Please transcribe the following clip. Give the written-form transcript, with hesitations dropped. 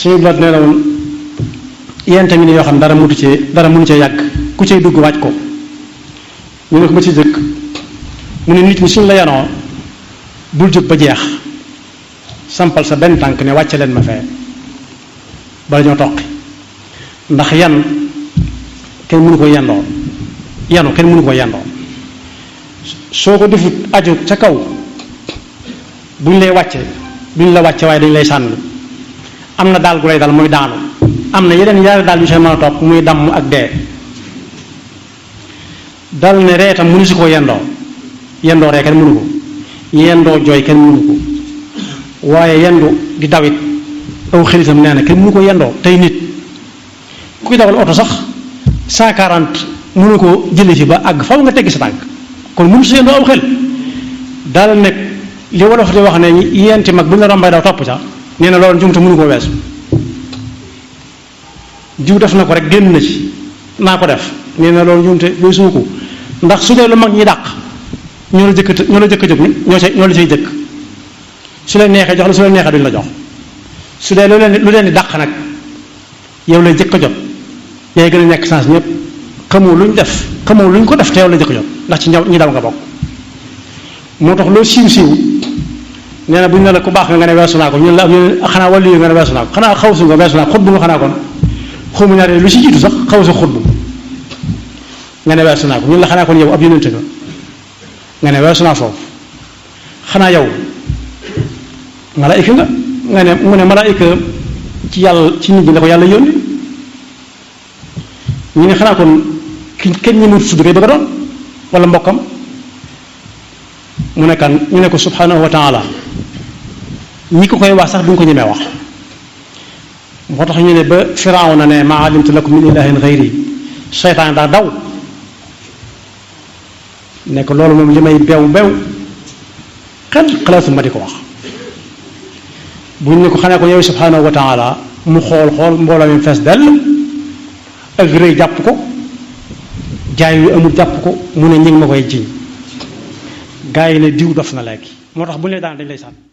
suñu bilaat nee na woon yéen tamit yoo xam ne dara mënu cee yàgg ku cay dugg wàcc ko ñu ne ko ba ci jëkk mu ne nit ñi suñ la yanoo bul jóg ba jeex sampal sa benn tànk ne wàcce leen ma fee bala ñoo toqi ndax yan kenn mënu ko yendoo yanu kenn mënu ko yendoo soo ko defut aju ca kaw buñ lay wàcce duñ la wàcce waaye dañ lay sànni am na daal gu lay dal muy daanu am na yeneen yaari daal yu seen mën a topp muy damm ak dee dal ne ree tam mënu si ko yendoo ree kenn mënu ko yendoo jooy kenn mënu ko waaye yendu di dawit aw xelitam nee na kenn mënu ko yendoo tey nit kuy dawal oto sax 140 mënu ko jële ci ba àgg faw nga teggi sa tànk kon mënu si yendoo aw xel dal ne li wolof di wax ne yenti mag bu ñu la rombay daw topp ca nee na loolu njumte mënu koo weesu jiw def na ko rek génn na ci naa ko def nee na loolu njumte weesu ko ndax su dee lu mag ñi dàq ñoo la jëkk a jóg ñoo la cay jëkk su leen neexee jox la su leen neexee duñ la jox su dee lu leen di dàq nag yow lay jëkk a jot yaay gën a nekk chance ñëpp xamoo luñ ko def te yow la jëkk a jot ndax ci ñi daw nga bokk moo tax loo siiw nee na bu ñu ne la ku baax nga ne weesu naa ko ñu la xanaa wàllu yi nga ne weesu naa ko xanaa xawsu nga weesu naa ko xutbu nga xanaa kon xawma ñaare lu si jiitu sax xawsu xutbu nga ne weesu naa ko ñun la xanaa kon yow ab yonente nga ne weesu naa foofu xanaa yow malaayika nga ne mu ne malaayika ci yàlla ci nit ñi la ko yàlla yónni ñu ne xanaa kon kenn ñi mu tudd kay bëgg a doon wala mbokkam mu ne kan ñu ne ko subhanahu wa taala ñi ko koy wax sax duñ ko ñemee wax moo tax ñu ne ba Firawna ne maa alimtu lakum min ilahin gayri seytaan daa daw ne ko loolu moom li may bew xel xalaatul ma di ko wax buñ ne ko xanaa ko yow subhanahu wa taala mu xool mbooloo mi fees dell ak rëy jàpp ko jaay yu amul jàpp ko mu ne ñi ngi ma koy jiñ gaa yi ne diw dof na léegi moo tax bu ñu lay daan dañ lay sànn